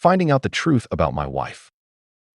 finding out the truth about my wife.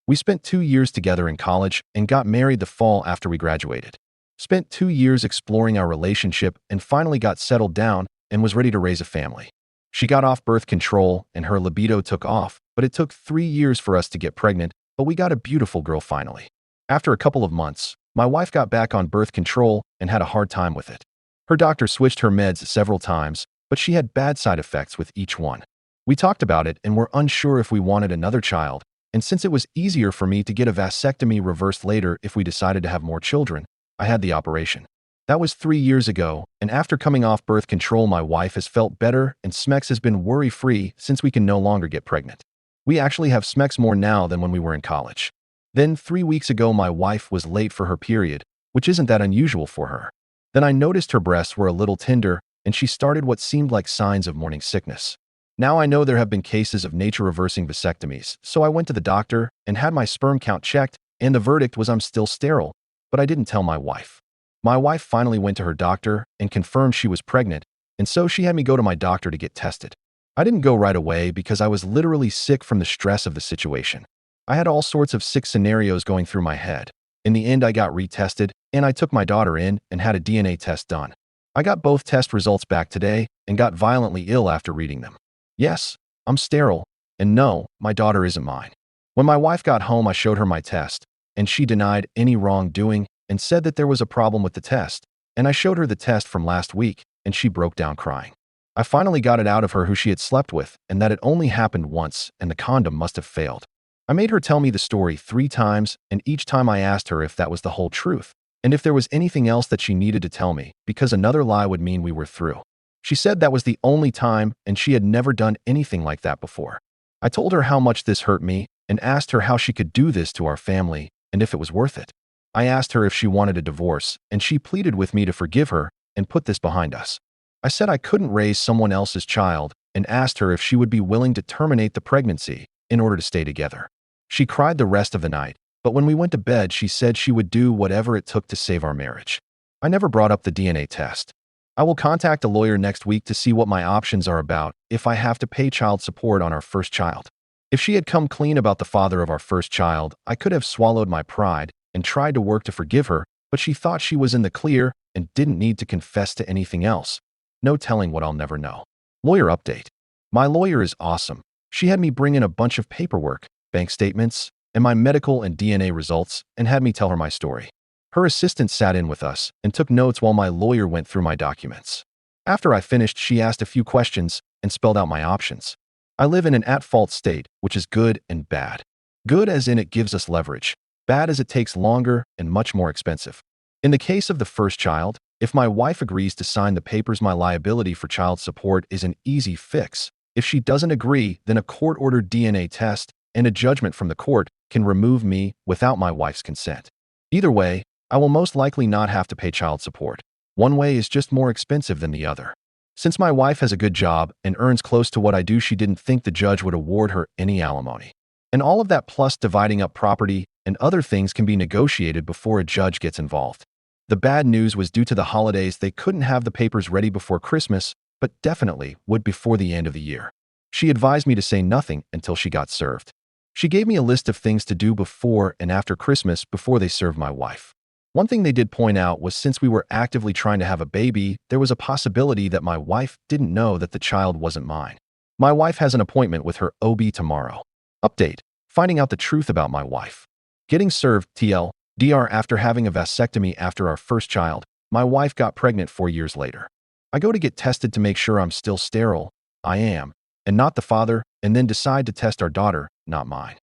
We spent 2 years together in college and got married the fall after we graduated. Spent 2 years exploring our relationship and finally got settled down and was ready to raise a family. She got off birth control and her libido took off, but it took 3 years for us to get pregnant, but we got a beautiful girl finally. After a couple of months, my wife got back on birth control and had a hard time with it. Her doctor switched her meds several times, but she had bad side effects with each one. We talked about it and were unsure if we wanted another child, and since it was easier for me to get a vasectomy reversed later if we decided to have more children, I had the operation. That was 3 years ago, and after coming off birth control, my wife has felt better and Smex has been worry-free since we can no longer get pregnant. We actually have Smex more now than when we were in college. Then 3 weeks ago, my wife was late for her period, which isn't that unusual for her. Then I noticed her breasts were a little tender, and she started what seemed like signs of morning sickness. Now I know there have been cases of nature-reversing vasectomies, so I went to the doctor and had my sperm count checked, and the verdict was I'm still sterile, but I didn't tell my wife. My wife finally went to her doctor and confirmed she was pregnant, and so she had me go to my doctor to get tested. I didn't go right away because I was literally sick from the stress of the situation. I had all sorts of sick scenarios going through my head. In the end, I got retested, and I took my daughter in and had a DNA test done. I got both test results back today and got violently ill after reading them. Yes, I'm sterile, and no, my daughter isn't mine. When my wife got home, I showed her my test, and she denied any wrongdoing and said that there was a problem with the test, and I showed her the test from last week, and she broke down crying. I finally got it out of her who she had slept with and that it only happened once and the condom must have failed. I made her tell me the story 3 times, and each time I asked her if that was the whole truth, and if there was anything else that she needed to tell me, because another lie would mean we were through. She said that was the only time, and she had never done anything like that before. I told her how much this hurt me, and asked her how she could do this to our family, and if it was worth it. I asked her if she wanted a divorce, and she pleaded with me to forgive her and put this behind us. I said I couldn't raise someone else's child, and asked her if she would be willing to terminate the pregnancy in order to stay together. She cried the rest of the night, but when we went to bed, she said she would do whatever it took to save our marriage. I never brought up the DNA test. I will contact a lawyer next week to see what my options are about if I have to pay child support on our first child. If she had come clean about the father of our first child, I could have swallowed my pride and tried to work to forgive her, but she thought she was in the clear and didn't need to confess to anything else. No telling what I'll never know. Lawyer update. My lawyer is awesome. She had me bring in a bunch of paperwork, bank statements, and my medical and DNA results, and had me tell her my story. Her assistant sat in with us and took notes while my lawyer went through my documents. After I finished, she asked a few questions and spelled out my options. I live in an at-fault state, which is good and bad. Good as in it gives us leverage. Bad as it takes longer and much more expensive. In the case of the first child, if my wife agrees to sign the papers, my liability for child support is an easy fix. If she doesn't agree, then a court-ordered DNA test and a judgment from the court can remove me without my wife's consent. Either way, I will most likely not have to pay child support. One way is just more expensive than the other. Since my wife has a good job and earns close to what I do, she didn't think the judge would award her any alimony. And all of that plus dividing up property and other things can be negotiated before a judge gets involved. The bad news was due to the holidays, they couldn't have the papers ready before Christmas, but definitely would before the end of the year. She advised me to say nothing until she got served. She gave me a list of things to do before and after Christmas before they served my wife. One thing they did point out was since we were actively trying to have a baby, there was a possibility that my wife didn't know that the child wasn't mine. My wife has an appointment with her OB tomorrow. Update. Finding out the truth about my wife. Getting served TLDR after having a vasectomy after our first child, my wife got pregnant 4 years later. I go to get tested to make sure I'm still sterile. I am, and not the father, and then decide to test our daughter, not mine.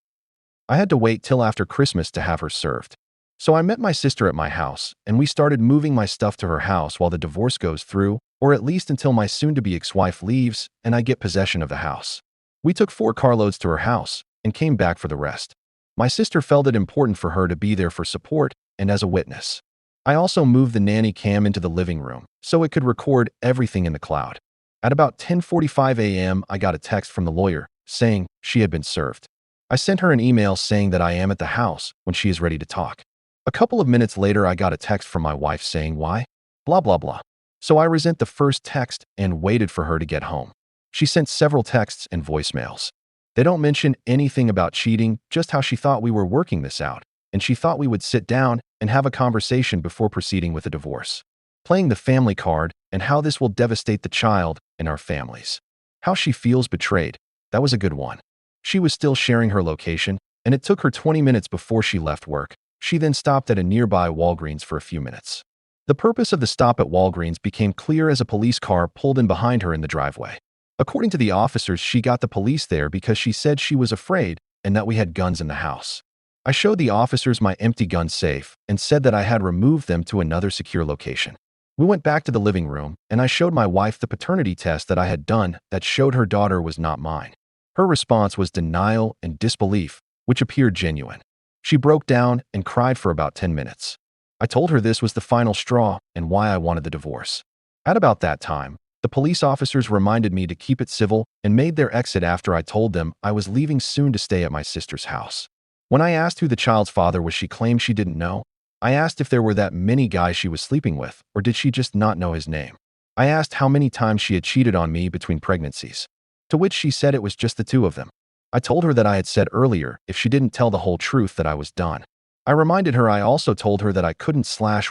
I had to wait till after Christmas to have her served. So I met my sister at my house, and we started moving my stuff to her house while the divorce goes through, or at least until my soon-to-be ex-wife leaves and I get possession of the house. We took 4 carloads to her house and came back for the rest. My sister felt it important for her to be there for support and as a witness. I also moved the nanny cam into the living room so it could record everything in the cloud. At about 10:45 a.m., I got a text from the lawyer saying she had been served. I sent her an email saying that I am at the house when she is ready to talk. A couple of minutes later, I got a text from my wife saying, "Why? Blah, blah, blah." So I resent the first text and waited for her to get home. She sent several texts and voicemails. They don't mention anything about cheating, just how she thought we were working this out, and she thought we would sit down and have a conversation before proceeding with a divorce. Playing the family card and how this will devastate the child and our families. How she feels betrayed. That was a good one. She was still sharing her location, and it took her 20 minutes before she left work. She then stopped at a nearby Walgreens for a few minutes. The purpose of the stop at Walgreens became clear as a police car pulled in behind her in the driveway. According to the officers, she got the police there because she said she was afraid and that we had guns in the house. I showed the officers my empty gun safe and said that I had removed them to another secure location. We went back to the living room, and I showed my wife the paternity test that I had done that showed her daughter was not mine. Her response was denial and disbelief, which appeared genuine. She broke down and cried for about 10 minutes. I told her this was the final straw and why I wanted the divorce. At about that time, the police officers reminded me to keep it civil and made their exit after I told them I was leaving soon to stay at my sister's house. When I asked who the child's father was, she claimed she didn't know. I asked if there were that many guys she was sleeping with, or did she just not know his name? I asked how many times she had cheated on me between pregnancies, to which she said it was just the two of them. I told her that I had said earlier if she didn't tell the whole truth that I was done. I reminded her I also told her that I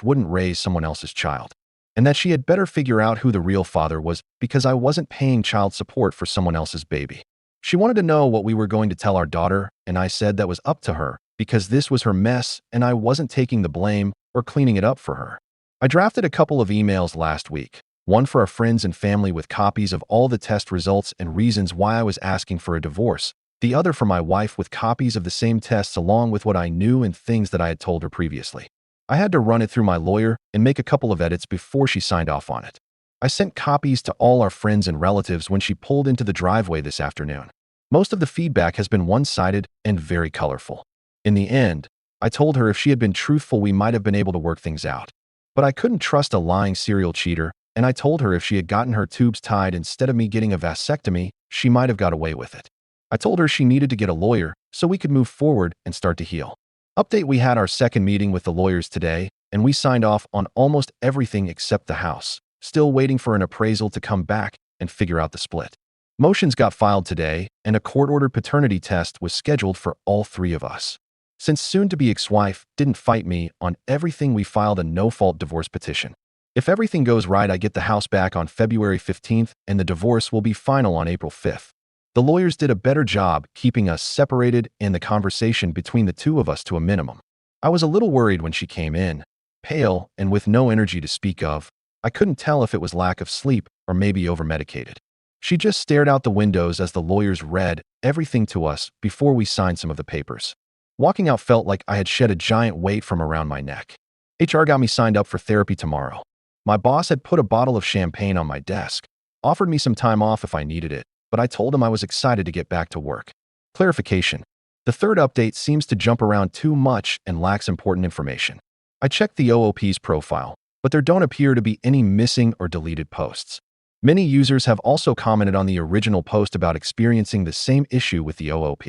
wouldn't raise someone else's child, and that she had better figure out who the real father was because I wasn't paying child support for someone else's baby. She wanted to know what we were going to tell our daughter, and I said that was up to her because this was her mess and I wasn't taking the blame or cleaning it up for her. I drafted a couple of emails last week, one for our friends and family with copies of all the test results and reasons why I was asking for a divorce, the other for my wife with copies of the same tests along with what I knew and things that I had told her previously. I had to run it through my lawyer and make a couple of edits before she signed off on it. I sent copies to all our friends and relatives when she pulled into the driveway this afternoon. Most of the feedback has been one-sided and very colorful. In the end, I told her if she had been truthful, we might have been able to work things out. But I couldn't trust a lying serial cheater, and I told her if she had gotten her tubes tied instead of me getting a vasectomy, she might have got away with it. I told her she needed to get a lawyer so we could move forward and start to heal. Update: we had our second meeting with the lawyers today, and we signed off on almost everything except the house. Still waiting for an appraisal to come back and figure out the split. Motions got filed today, and a court-ordered paternity test was scheduled for all three of us. Since soon-to-be ex-wife didn't fight me on everything, we filed a no-fault divorce petition. If everything goes right, I get the house back on February 15th, and the divorce will be final on April 5th. The lawyers did a better job keeping us separated and the conversation between the two of us to a minimum. I was a little worried when she came in, pale and with no energy to speak of. I couldn't tell if it was lack of sleep or maybe over-medicated. She just stared out the windows as the lawyers read everything to us before we signed some of the papers. Walking out felt like I had shed a giant weight from around my neck. HR got me signed up for therapy tomorrow. My boss had put a bottle of champagne on my desk, offered me some time off if I needed it, but I told him I was excited to get back to work. Clarification: the third update seems to jump around too much and lacks important information. I checked the OOP's profile, but there don't appear to be any missing or deleted posts. Many users have also commented on the original post about experiencing the same issue with the OOP.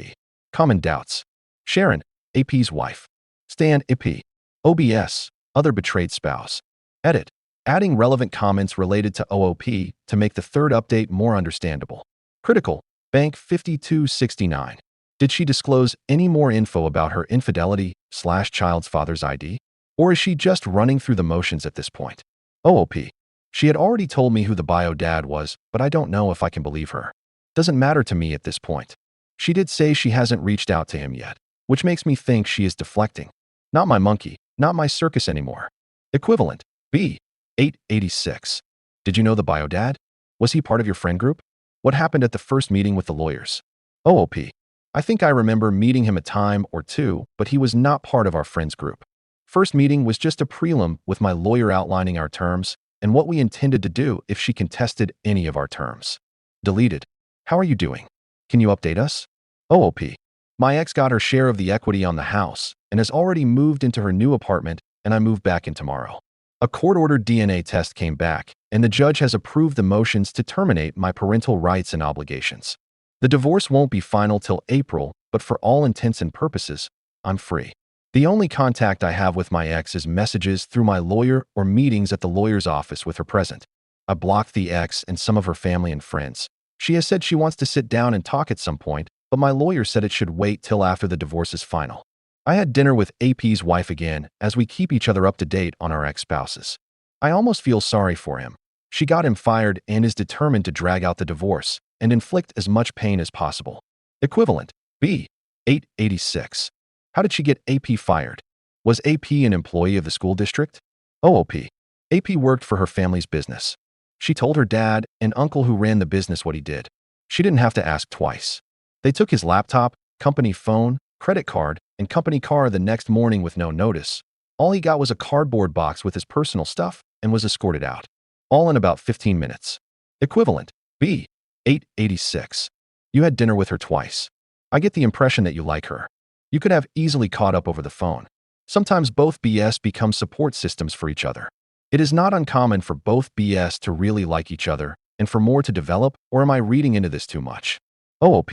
Common doubts: Sharon, AP's wife. Stan, AP. OBS, other betrayed spouse. Edit: adding relevant comments related to OOP to make the third update more understandable. Critical: Bank 5269. Did she disclose any more info about her infidelity/child's father's ID? Or is she just running through the motions at this point? OOP: she had already told me who the bio dad was, but I don't know if I can believe her. Doesn't matter to me at this point. She did say she hasn't reached out to him yet, which makes me think she is deflecting. Not my monkey, not my circus anymore. Equivalent: B. 886. Did you know the bio dad? Was he part of your friend group? What happened at the first meeting with the lawyers? OOP: I think I remember meeting him a time or two, but he was not part of our friends group. First meeting was just a prelim with my lawyer outlining our terms and what we intended to do if she contested any of our terms. Deleted: how are you doing? Can you update us? OOP: my ex got her share of the equity on the house and has already moved into her new apartment, and I move back in tomorrow. A court-ordered DNA test came back, and the judge has approved the motions to terminate my parental rights and obligations. The divorce won't be final till April, but for all intents and purposes, I'm free. The only contact I have with my ex is messages through my lawyer or meetings at the lawyer's office with her present. I blocked the ex and some of her family and friends. She has said she wants to sit down and talk at some point, but my lawyer said it should wait till after the divorce is final. I had dinner with AP's wife again as we keep each other up to date on our ex-spouses. I almost feel sorry for him. She got him fired and is determined to drag out the divorce and inflict as much pain as possible. Equivalent. B. 886. How did she get AP fired? Was AP an employee of the school district? OOP. AP worked for her family's business. She told her dad and uncle who ran the business what he did. She didn't have to ask twice. They took his laptop, company phone, credit card, and company car the next morning with no notice. All he got was a cardboard box with his personal stuff and was escorted out. All in about 15 minutes. Equivalent. B. 886. You had dinner with her twice. I get the impression that you like her. You could have easily caught up over the phone. Sometimes both BS become support systems for each other. It is not uncommon for both BS to really like each other and for more to develop, or am I reading into this too much? OOP.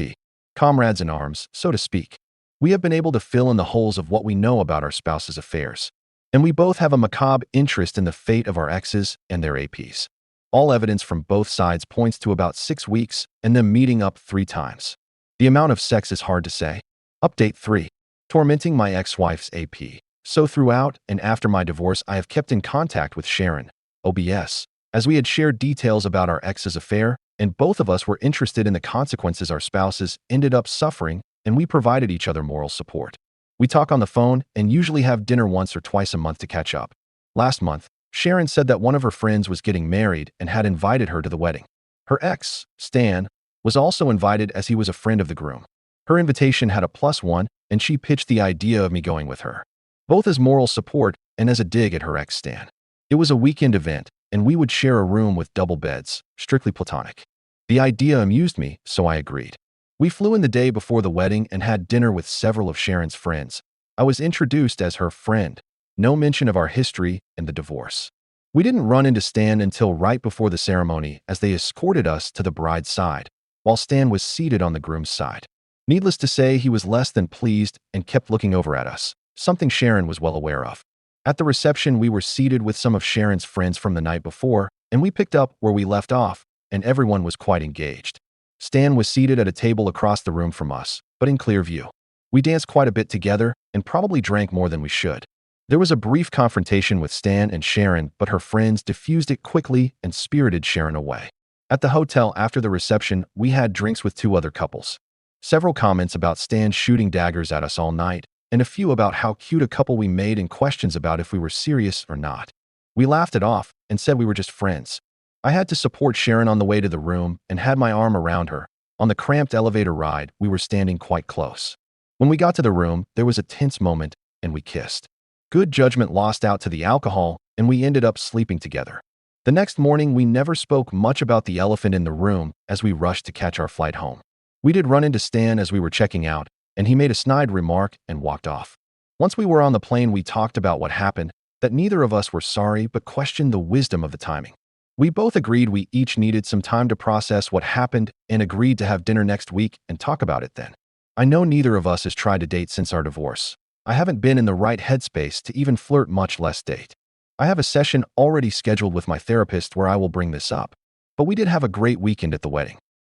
Comrades in arms, so to speak. We have been able to fill in the holes of what we know about our spouse's affairs. And we both have a macabre interest in the fate of our exes and their APs. All evidence from both sides points to about 6 weeks and them meeting up 3 times. The amount of sex is hard to say. Update 3. Tormenting my ex-wife's AP. So throughout and after my divorce, I have kept in contact with Sharon, OBS, as we had shared details about our ex's affair, and both of us were interested in the consequences our spouses ended up suffering, and we provided each other moral support. We talk on the phone and usually have dinner once or twice a month to catch up. Last month, Sharon said that one of her friends was getting married and had invited her to the wedding. Her ex, Stan, was also invited as he was a friend of the groom. Her invitation had a +1, and she pitched the idea of me going with her, both as moral support and as a dig at her ex Stan. It was a weekend event, and we would share a room with double beds, strictly platonic. The idea amused me, so I agreed. We flew in the day before the wedding and had dinner with several of Sharon's friends. I was introduced as her friend. No mention of our history and the divorce. We didn't run into Stan until right before the ceremony as they escorted us to the bride's side, while Stan was seated on the groom's side. Needless to say, he was less than pleased and kept looking over at us, something Sharon was well aware of. At the reception, we were seated with some of Sharon's friends from the night before, and we picked up where we left off, and everyone was quite engaged. Stan was seated at a table across the room from us, but in clear view. We danced quite a bit together and probably drank more than we should. There was a brief confrontation with Stan and Sharon, but her friends diffused it quickly and spirited Sharon away. At the hotel after the reception, we had drinks with 2 other couples. Several comments about Stan shooting daggers at us all night, and a few about how cute a couple we made and questions about if we were serious or not. We laughed it off and said we were just friends. I had to support Sharon on the way to the room and had my arm around her. On the cramped elevator ride, we were standing quite close. When we got to the room, there was a tense moment, and we kissed. Good judgment lost out to the alcohol, and we ended up sleeping together. The next morning, we never spoke much about the elephant in the room as we rushed to catch our flight home. We did run into Stan as we were checking out, and he made a snide remark and walked off. Once we were on the plane, we talked about what happened, that neither of us were sorry but questioned the wisdom of the timing. We both agreed we each needed some time to process what happened and agreed to have dinner next week and talk about it then. I know neither of us has tried to date since our divorce. I haven't been in the right headspace to even flirt, much less date. I have a session already scheduled with my therapist where I will bring this up. But we did have a great weekend at the wedding.